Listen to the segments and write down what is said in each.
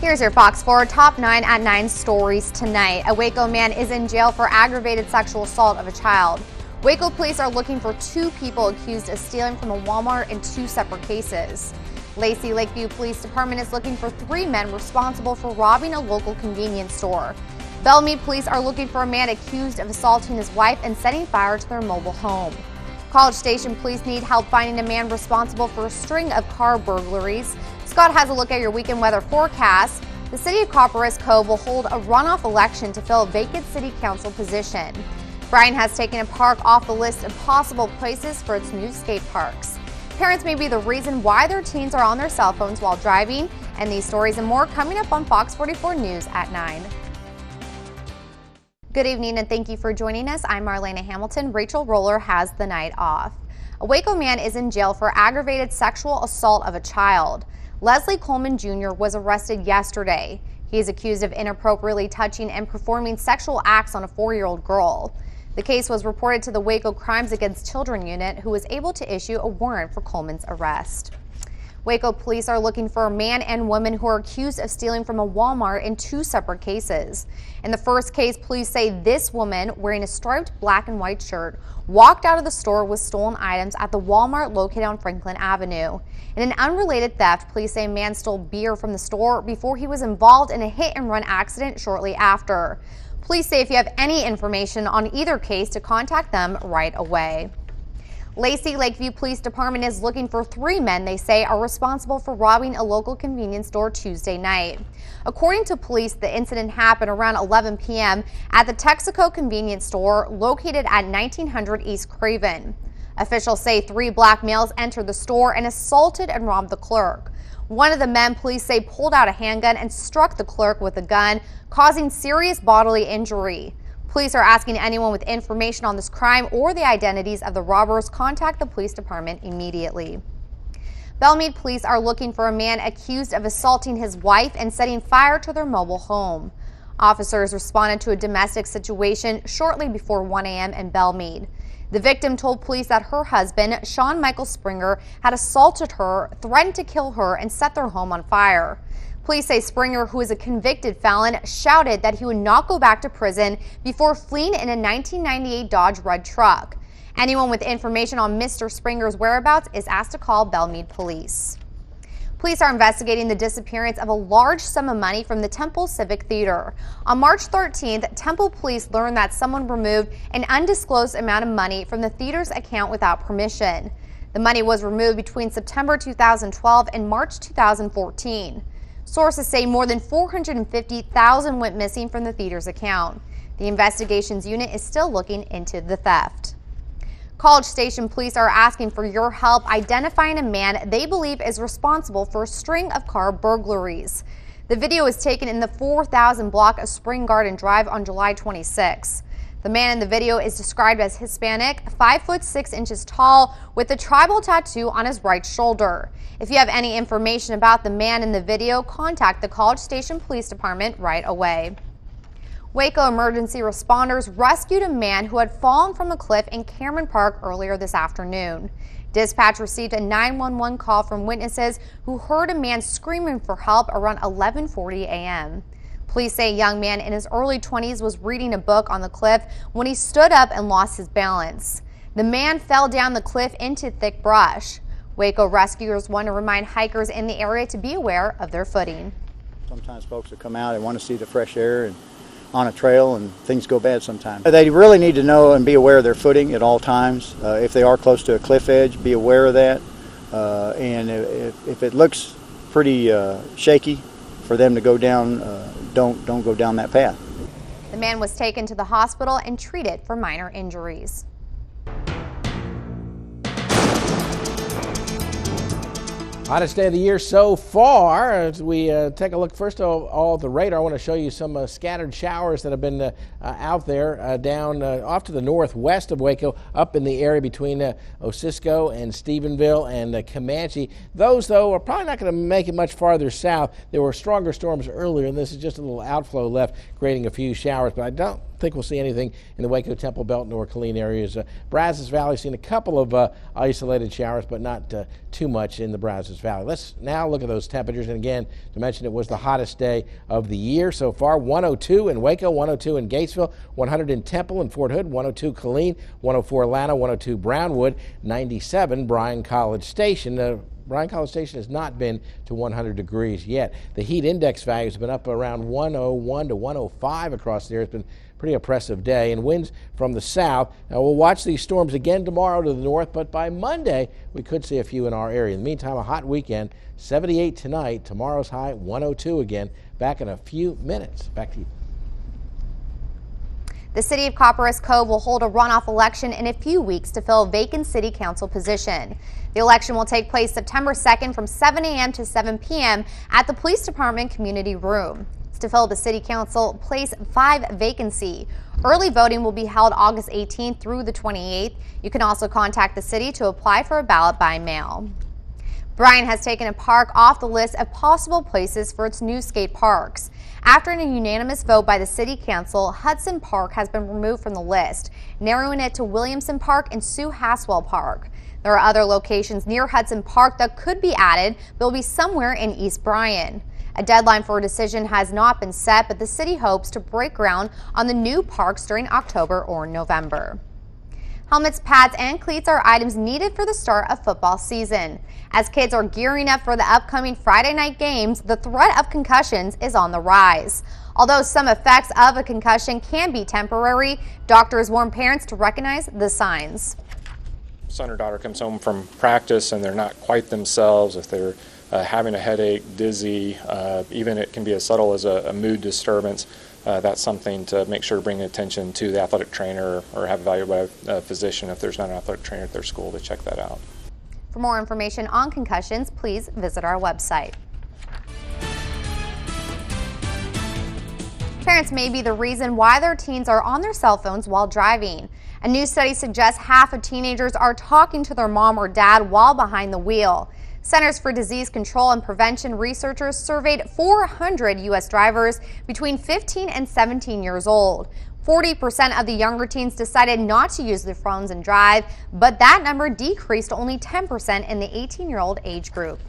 Here's your Fox 4 Top 9 at 9 stories tonight. A Waco man is in jail for aggravated sexual assault of a child. Waco police are looking for 2 people accused of stealing from a Walmart in 2 separate cases. Lacey Lakeview Police Department is looking for 3 men responsible for robbing a local convenience store. Belmead police are looking for a man accused of assaulting his wife and setting fire to their mobile home. College Station police need help finding a man responsible for a string of car burglaries. Scott has a look at your weekend weather forecast. The city of Copperas Cove will hold a runoff election to fill a vacant city council position. Bryan has taken a park off the list of possible places for its new skate parks. Parents may be the reason why their teens are on their cell phones while driving, and these stories and more coming up on Fox 44 News at 9. Good evening and thank you for joining us. I'm Marlena Hamilton. Rachel Roller has the night off. A Waco man is in jail for aggravated sexual assault of a child. Leslie Coleman Jr. was arrested yesterday. He is accused of inappropriately touching and performing sexual acts on a 4-year-old girl. The case was reported to the Waco Crimes Against Children Unit, who was able to issue a warrant for Coleman's arrest. Waco police are looking for a man and woman who are accused of stealing from a Walmart in 2 separate cases. In the first case, police say this woman, wearing a striped black and white shirt, walked out of the store with stolen items at the Walmart located on Franklin Avenue. In an unrelated theft, police say a man stole beer from the store before he was involved in a hit-and-run accident shortly after. Police say if you have any information on either case to contact them right away. Lacey Lakeview Police Department is looking for 3 men they say are responsible for robbing a local convenience store Tuesday night. According to police, the incident happened around 11 p.m. at the Texaco convenience store located at 1900 East Craven. Officials say 3 black males entered the store and assaulted and robbed the clerk. One of the men, police say, pulled out a handgun and struck the clerk with the gun, causing serious bodily injury. Police are asking anyone with information on this crime or the identities of the robbers contact the police department immediately. Belmead police are looking for a man accused of assaulting his wife and setting fire to their mobile home. Officers responded to a domestic situation shortly before 1 a.m. in Belmead. The victim told police that her husband, Sean Michael Springer, had assaulted her, threatened to kill her, and set their home on fire. Police say Springer, who is a convicted felon, shouted that he would not go back to prison before fleeing in a 1998 Dodge red truck. Anyone with information on Mr. Springer's whereabouts is asked to call Belmead police. Police are investigating the disappearance of a large sum of money from the Temple Civic Theater. On March 13th, Temple police learned that someone removed an undisclosed amount of money from the theater's account without permission. The money was removed between September 2012 and March 2014. Sources say more than $450,000 went missing from the theater's account. The investigations unit is still looking into the theft. College Station police are asking for your help identifying a man they believe is responsible for a string of car burglaries. The video was taken in the 4000 block of Spring Garden Drive on July 26. The man in the video is described as Hispanic, 5 foot 6 inches tall, with a tribal tattoo on his right shoulder. If you have any information about the man in the video, contact the College Station Police Department right away. Waco emergency responders rescued a man who had fallen from a cliff in Cameron Park earlier this afternoon. Dispatch received a 911 call from witnesses who heard a man screaming for help around 11:40 a.m. Police say a young man in his early 20s was reading a book on the cliff when he stood up and lost his balance. The man fell down the cliff into thick brush. Waco rescuers want to remind hikers in the area to be aware of their footing. Sometimes folks will come out and want to see the fresh air and on a trail, and things go bad sometimes. They really need to know and be aware of their footing at all times. If they are close to a cliff edge, be aware of that. And if it looks pretty shaky for them to go down, don't go down that path. The man was taken to the hospital and treated for minor injuries. Hottest day of the year so far. As we take a look first of all at the radar, I want to show you some scattered showers that have been out there down off to the northwest of Waco, up in the area between Osisco and Stephenville and Comanche. Those, though, are probably not going to make it much farther south. There were stronger storms earlier, and this is just a little outflow left, creating a few showers, but I don't think we'll see anything in the Waco, Temple Belt, nor Killeen areas. Brazos Valley seen a couple of isolated showers, but not too much in the Brazos Valley. Let's now look at those temperatures. And again, to mention, it was the hottest day of the year so far. 102 in Waco, 102 in Gatesville, 100 in Temple and Fort Hood, 102 Killeen, 104 Atlanta, 102 Brownwood, 97 Bryan College Station. Bryan College Station has not been to 100 degrees yet. The heat index value has been up around 101 to 105 across there. It's been a pretty oppressive day, and winds from the south. Now, we'll watch these storms again tomorrow to the north, but by Monday, we could see a few in our area. In the meantime, a hot weekend, 78 tonight. Tomorrow's high, 102 again. Back in a few minutes. Back to you. The city of Copperas Cove will hold a runoff election in a few weeks to fill a vacant city council position. The election will take place September 2nd from 7 a.m. to 7 p.m. at the Police Department Community Room. It's to fill the city council place 5 vacancy. Early voting will be held August 18th through the 28th. You can also contact the city to apply for a ballot by mail. Bryan has taken a park off the list of possible places for its new skate parks. After a unanimous vote by the City Council, Hudson Park has been removed from the list, narrowing it to Williamson Park and Sue Haswell Park. There are other locations near Hudson Park that could be added, but will be somewhere in East Bryan. A deadline for a decision has not been set, but the city hopes to break ground on the new parks during October or November. Helmets, pads, and cleats are items needed for the start of football season. As kids are gearing up for the upcoming Friday night games, the threat of concussions is on the rise. Although some effects of a concussion can be temporary, doctors warn parents to recognize the signs. Son or daughter comes home from practice and they're not quite themselves, if they're having a headache, dizzy, even it can be as subtle as a mood disturbance. That's something to make sure to bring attention to the athletic trainer or have evaluated by a physician if there's not an athletic trainer at their school to check that out. For more information on concussions, please visit our website. Parents may be the reason why their teens are on their cell phones while driving. A new study suggests half of teenagers are talking to their mom or dad while behind the wheel. Centers for Disease Control and Prevention researchers surveyed 400 U.S. drivers between 15 and 17 years old. 40% of the younger teens decided not to use their phones and drive, but that number decreased to only 10% in the 18-year-old age group.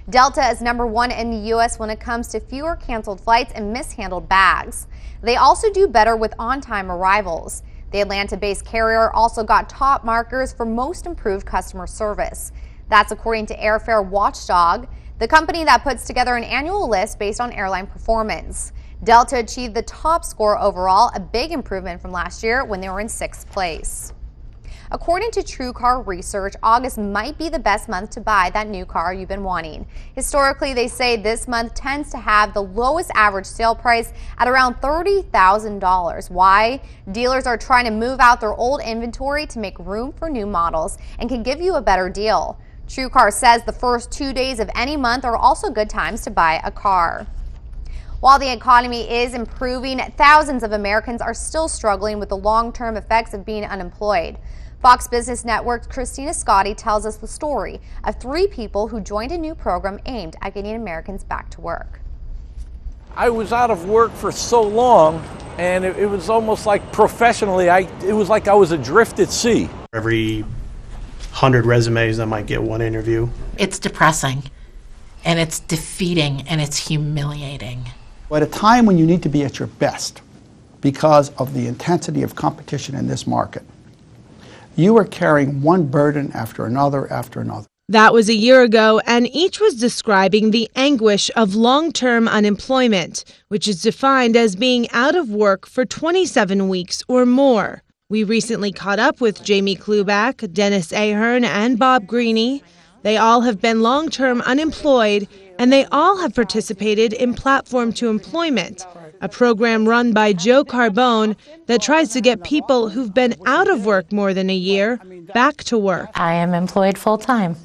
Delta is #1 in the U.S. when it comes to fewer canceled flights and mishandled bags. They also do better with on-time arrivals. The Atlanta-based carrier also got top markers for most improved customer service. That's according to Airfare Watchdog, the company that puts together an annual list based on airline performance. Delta achieved the top score overall, a big improvement from last year when they were in 6th place. According to TrueCar Research, August might be the best month to buy that new car you've been wanting. Historically, they say this month tends to have the lowest average sale price at around $30,000. Why? Dealers are trying to move out their old inventory to make room for new models and can give you a better deal. TrueCar says the first 2 days of any month are also good times to buy a car. While the economy is improving, thousands of Americans are still struggling with the long-term effects of being unemployed. Fox Business Network's Christina Scotti tells us the story of 3 people who joined a new program aimed at getting Americans back to work. I was out of work for so long, and it was almost like professionally, it was like I was adrift at sea. Every 100 resumes, I might get 1 interview. It's depressing, and it's defeating, and it's humiliating. At a time when you need to be at your best because of the intensity of competition in this market, you are carrying one burden after another after another. That was a year ago, and each was describing the anguish of long-term unemployment, which is defined as being out of work for 27 weeks or more. We recently caught up with Jamie Kluback, Dennis Ahern, and Bob Greeny. They all have been long-term unemployed, and they all have participated in Platform to Employment, a program run by Joe Carbone that tries to get people who've been out of work more than a year back to work. I am employed full-time.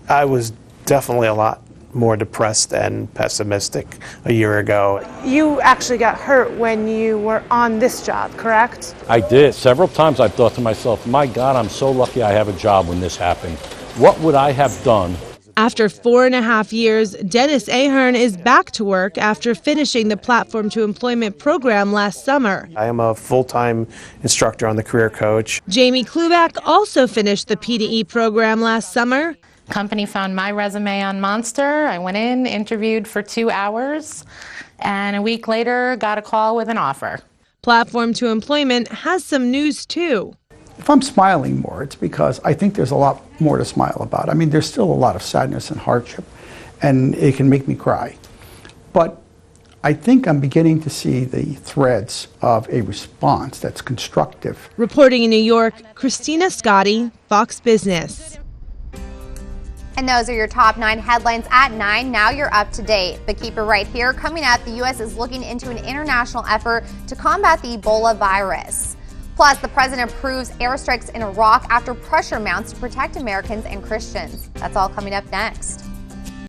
I was definitely a lot more depressed and pessimistic a year ago. You actually got hurt when you were on this job, correct? I did. Several times I thought to myself, my God, I'm so lucky I have a job when this happened. What would I have done After 4.5 years, Dennis Ahern is back to work after finishing the Platform to Employment program last summer. I am a full-time instructor on the Career Coach. Jamie Kluback also finished the PTE program last summer. Company found my resume on Monster. I went in, interviewed for 2 hours, and a week later got a call with an offer. Platform to Employment has some news too. If I'm smiling more, it's because I think there's a lot more to smile about. I mean, there's still a lot of sadness and hardship, and it can make me cry. But I think I'm beginning to see the threads of a response that's constructive. Reporting in New York, Christina Scotti, Fox Business. And those are your top 9 headlines at 9. Now you're up to date. But keep it right here. Coming up, the U.S. is looking into an international effort to combat the Ebola virus. Plus, the president approves airstrikes in Iraq after pressure mounts to protect Americans and Christians. That's all coming up next.